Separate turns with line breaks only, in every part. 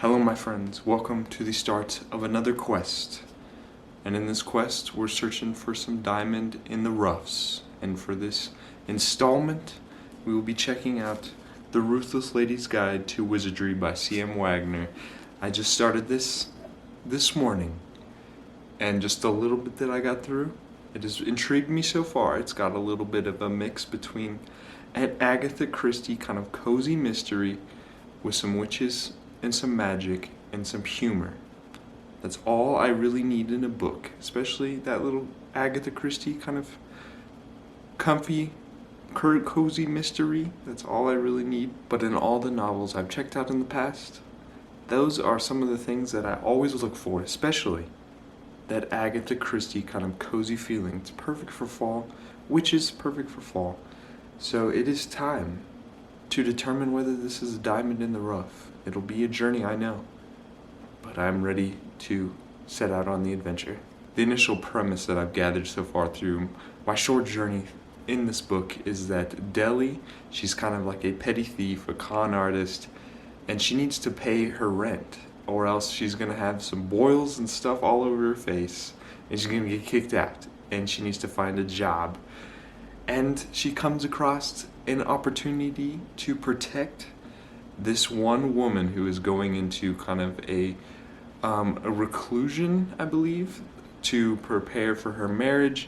Hello my friends, welcome to the start of another quest. And in this quest, we're searching for some diamond in the roughs. And for this installment, we will be checking out The Ruthless Lady's Guide to Wizardry by C.M. Wagner. I just started this morning, and just a little bit that I got through, it has intrigued me so far. It's got a little bit of a mix between an Agatha Christie kind of cozy mystery with some witches and some magic and some humor. That's all I really need in a book, especially that little Agatha Christie kind of comfy, cozy mystery. That's all I really need. But in all the novels I've checked out in the past, those are some of the things that I always look for, especially that Agatha Christie kind of cozy feeling. It's perfect for fall, witches perfect for fall. So it is time to determine whether this is a diamond in the rough. It'll be a journey, I know, but I'm ready to set out on the adventure. The initial premise that I've gathered so far through my short journey in this book is that Deli, she's kind of like a petty thief, a con artist, and she needs to pay her rent, or else she's gonna have some boils and stuff all over her face, and she's gonna get kicked out, and she needs to find a job. And she comes across an opportunity to protect this one woman who is going into kind of a reclusion, I believe, to prepare for her marriage.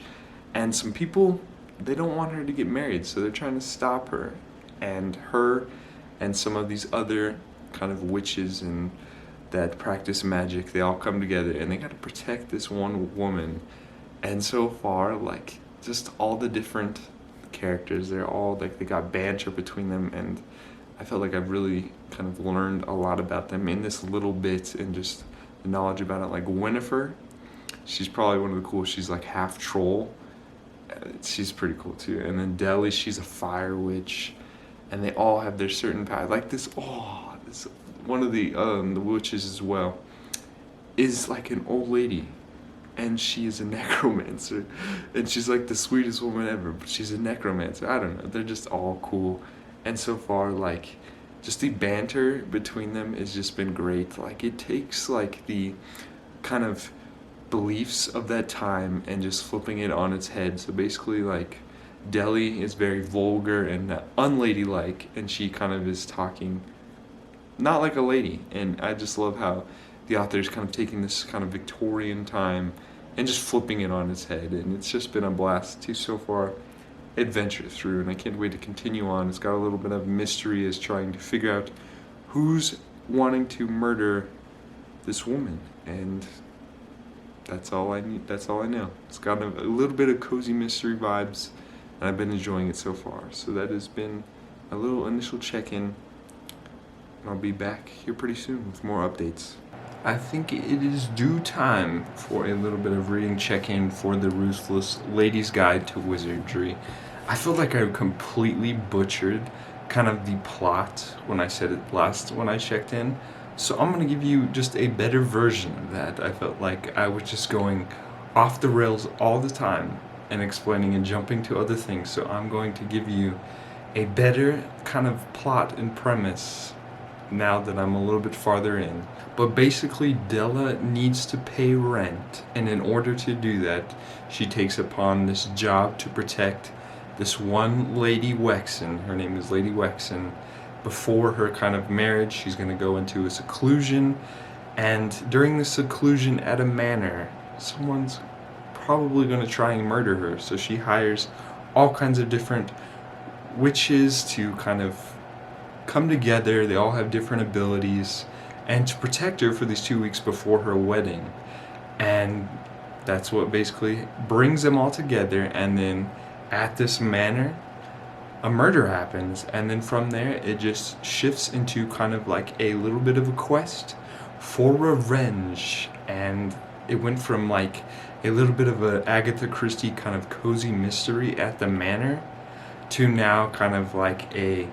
And some people, they don't want her to get married, so they're trying to stop her. And her and some of these other kind of witches and that practice magic, they all come together and they got to protect this one woman. And so far, like, just all the different characters, they're all like, they got banter between them, and I felt like I've really kind of learned a lot about them in this little bit, and just the knowledge about it. Like Winifred, she's probably one of the coolest. She's like half troll. She's pretty cool too. And then Deli, she's a fire witch, and they all have their certain power. Like this one of the witches as well is like an old lady, and she is a necromancer, and she's like the sweetest woman ever, but she's a necromancer. I don't know, they're just all cool. And so far, like, just the banter between them has just been great. Like, it takes like the kind of beliefs of that time and just flipping it on its head. So basically, like, Deli is very vulgar and unladylike, and she kind of is talking not like a lady. And I just love how the author is kind of taking this kind of Victorian time and just flipping it on its head. And it's just been a blast to so far adventure through, and I can't wait to continue on. It's got a little bit of mystery as trying to figure out who's wanting to murder this woman, and that's all I need. That's all I know. It's got a little bit of cozy mystery vibes, and I've been enjoying it so far. So that has been a little initial check-in, and I'll be back here pretty soon with more updates. I think it is due time for a little bit of reading check-in for The Ruthless Lady's Guide to Wizardry. I feel like I completely butchered kind of the plot when I said it last when I checked in. So I'm going to give you just a better version of that. I felt like I was just going off the rails all the time and explaining and jumping to other things. So I'm going to give you a better kind of plot and premise now that I'm a little bit farther in. But basically, Della needs to pay rent, and in order to do that, she takes upon this job to protect this one Lady Wexen. Her name is Lady Wexen. Before her kind of marriage, she's going to go into a seclusion, and during the seclusion at a manor, someone's probably going to try and murder her. So she hires all kinds of different witches to kind of come together. They all have different abilities, and to protect her for these 2 weeks before her wedding. And that's what basically brings them all together. And then at this manor, a murder happens, and then from there it just shifts into kind of like a little bit of a quest for revenge. And it went from like a little bit of a Agatha Christie kind of cozy mystery at the manor to now kind of like a,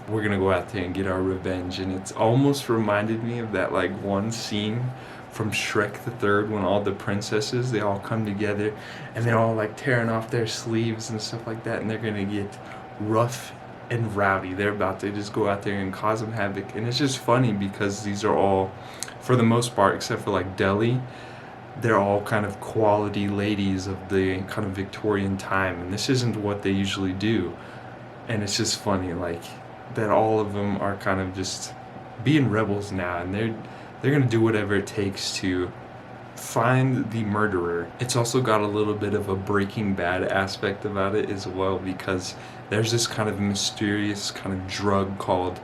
we're gonna go out there and get our revenge. And it's almost reminded me of that like one scene from Shrek the Third when all the princesses, they all come together and they're all like tearing off their sleeves and stuff like that, and they're gonna get rough and rowdy. They're about to just go out there and cause some havoc. And it's just funny because these are all, for the most part, except for like Deli, they're all kind of quality ladies of the kind of Victorian time, and this isn't what they usually do. And it's just funny, like, that all of them are kind of just being rebels now, and they're gonna do whatever it takes to find the murderer. It's also got a little bit of a Breaking Bad aspect about it as well, because there's this kind of mysterious kind of drug called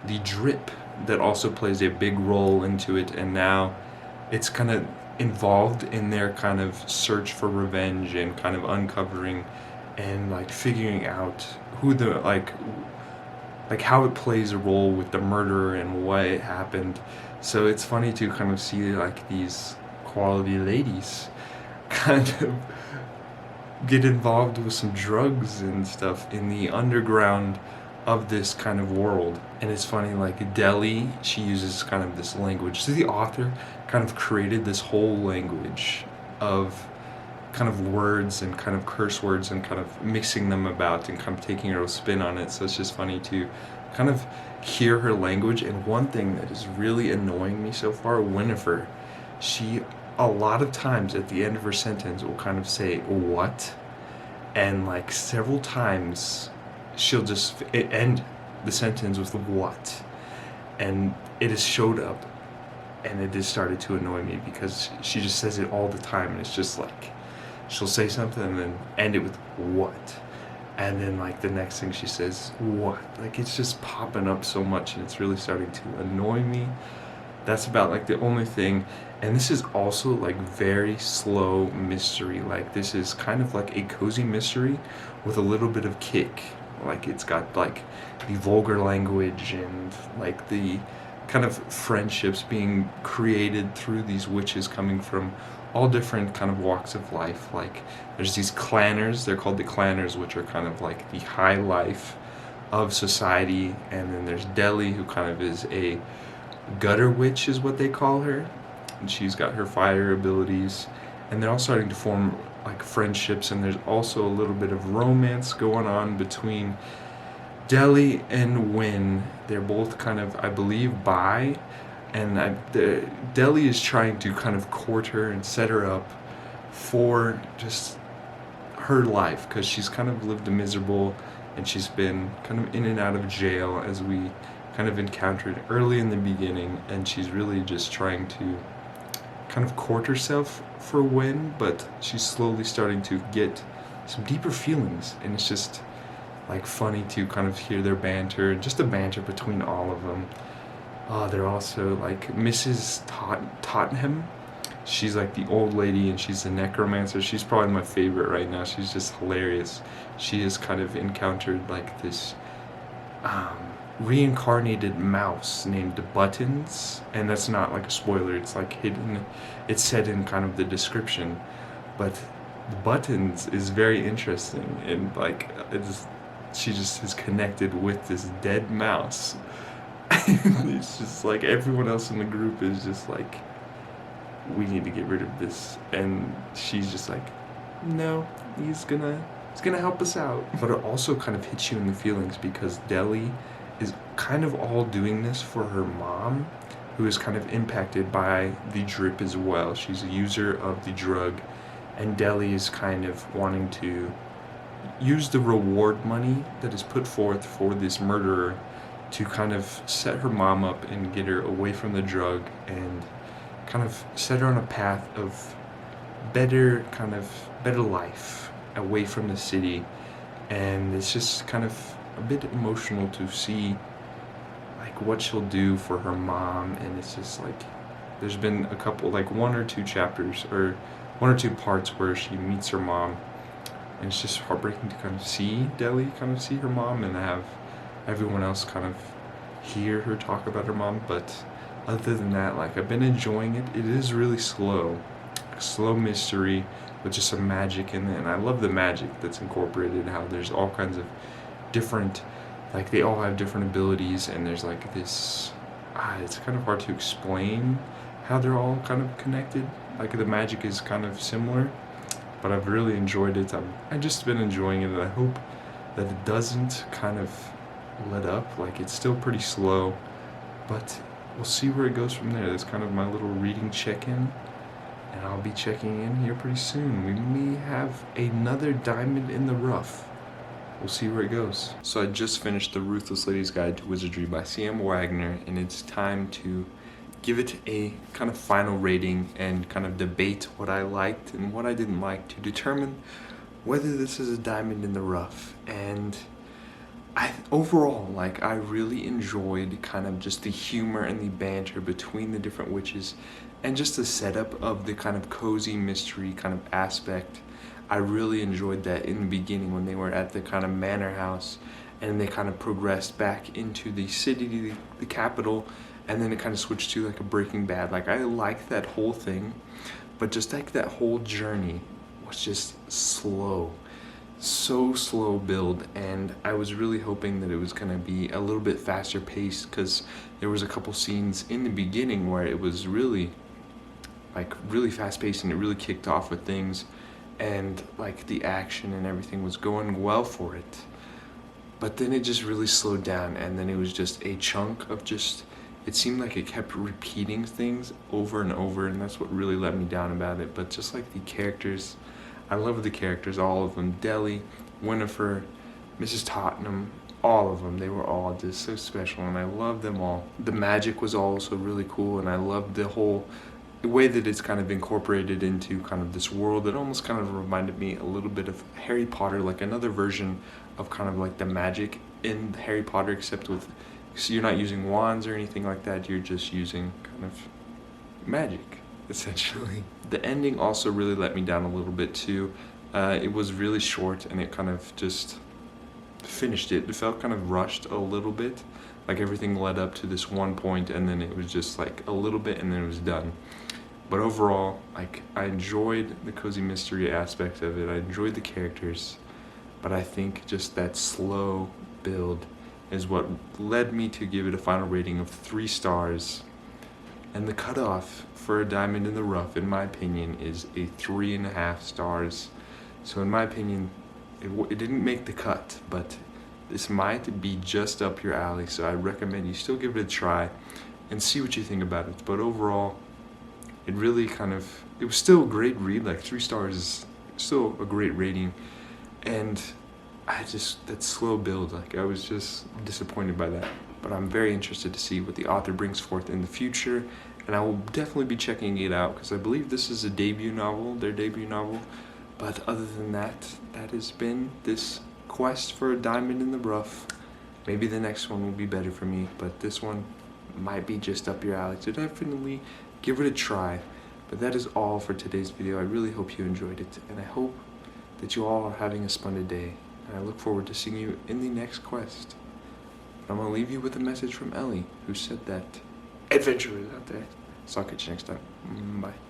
the drip that also plays a big role into it, and now it's kind of involved in their kind of search for revenge and kind of uncovering and like figuring out who the like how it plays a role with the murderer and why it happened. So it's funny to kind of see like these quality ladies kind of get involved with some drugs and stuff in the underground of this kind of world. And it's funny, like Deli, she uses kind of this language. So the author kind of created this whole language of kind of words and kind of curse words and kind of mixing them about and kind of taking her own spin on it. So it's just funny to kind of hear her language. And one thing that is really annoying me so far, Winifred, she a lot of times at the end of her sentence will kind of say what, and like several times she'll just end the sentence with what, and it has showed up, and it has started to annoy me because she just says it all the time, and it's just like she'll say something and then end it with what, and then like the next thing she says what, like it's just popping up so much, and it's really starting to annoy me. That's about like the only thing. And this is also like very slow mystery. Like this is kind of like a cozy mystery with a little bit of kick. Like it's got like the vulgar language and like the kind of friendships being created through these witches coming from all different kind of walks of life. Like there's these clanners, they're called the clanners, which are kind of like the high life of society. And then there's Deli, who kind of is a gutter witch is what they call her, and she's got her fire abilities, and they're all starting to form like friendships, and there's also a little bit of romance going on between Deli and Win. They're both kind of, I believe, bi, and Deli is trying to kind of court her and set her up for just her life, because she's kind of lived a miserable, and she's been kind of in and out of jail, as we kind of encountered early in the beginning, and she's really just trying to kind of court herself for Win, but she's slowly starting to get some deeper feelings, and it's just like funny to kind of hear their banter, just the banter between all of them. They're also like Mrs. Tottenham. She's like the old lady, and she's the necromancer. She's probably my favorite right now. She's just hilarious. She has kind of encountered like this reincarnated mouse named Buttons, and that's not like a spoiler, it's like hidden, it's said in kind of the description, but Buttons is very interesting, and like she just is connected with this dead mouse. It's just like everyone else in the group is just like, we need to get rid of this, and she's just like, no, he's gonna help us out. But it also kind of hits you in the feelings because Deli is kind of all doing this for her mom, who is kind of impacted by the drip as well. She's a user of the drug, and Deli is kind of wanting to use the reward money that is put forth for this murderer to kind of set her mom up and get her away from the drug and kind of set her on a path of better life away from the city. And it's just kind of a bit emotional to see like what she'll do for her mom, and it's just like there's been a couple, like one or two chapters or one or two parts where she meets her mom, and it's just heartbreaking to kind of see Deli kind of see her mom and have everyone else kind of hear her talk about her mom. But other than that, like I've been enjoying it. It is really slow mystery with just some magic in it, and I love the magic that's incorporated, how there's all kinds of different, like they all have different abilities, and there's like this it's kind of hard to explain how they're all kind of connected. Like the magic is kind of similar, but I've really enjoyed it. I've just been enjoying it, and I hope that it doesn't kind of let up. Like, it's still pretty slow, but we'll see where it goes from there. That's kind of my little reading check-in, and I'll be checking in here pretty soon. We may have another diamond in the rough. We'll see where it goes. So I just finished The Ruthless Lady's Guide to Wizardry by C.M. Wagner, and it's time to give it a kind of final rating and kind of debate what I liked and what I didn't like to determine whether this is a diamond in the rough. And overall, like, I really enjoyed kind of just the humor and the banter between the different witches and just the setup of the kind of cozy mystery kind of aspect. I really enjoyed that in the beginning when they were at the kind of manor house and they kind of progressed back into the city, the capital, and then it kind of switched to like a Breaking Bad. Like, I liked that whole thing, but just like that whole journey was just slow. So slow build, and I was really hoping that it was gonna be a little bit faster paced, because there was a couple scenes in the beginning where it was really fast paced and it really kicked off with things, and like the action and everything was going well for it. But then it just really slowed down, and then it was just a chunk of just, it seemed like it kept repeating things over and over, and that's what really let me down about it. But just like the characters, I love the characters, all of them. Deli, Winifred, Mrs. Tottenham, all of them. They were all just so special, and I love them all. The magic was also really cool, and I loved the way that it's kind of incorporated into kind of this world. It almost kind of reminded me a little bit of Harry Potter, like another version of kind of like the magic in Harry Potter, except with, so you're not using wands or anything like that, you're just using kind of magic, essentially. The ending also really let me down a little bit too. It was really short, and it kind of just finished it. It felt kind of rushed a little bit, like everything led up to this one point, and then it was just like a little bit, and then it was done. But overall, like, I enjoyed the cozy mystery aspect of it. I enjoyed the characters, but I think just that slow build is what led me to give it a final rating of 3 stars. And the cutoff for a diamond in the rough, in my opinion, is a 3.5 stars. So in my opinion, it didn't make the cut, but this might be just up your alley. So I recommend you still give it a try and see what you think about it. But overall, it really it was still a great read. Like, 3 stars is still a great rating. And that slow build, like, I was just disappointed by that. But I'm very interested to see what the author brings forth in the future, and I will definitely be checking it out, because I believe this is a debut novel, their debut novel. But other than that, that has been this quest for a diamond in the rough. Maybe the next one will be better for me, but this one might be just up your alley, so definitely give it a try. But that is all for today's video. I really hope you enjoyed it, and I hope that you all are having a splendid day, and I look forward to seeing you in the next quest. I'm going to leave you with a message from Ellie, who said that adventure is out there. So I'll catch you next time. Bye.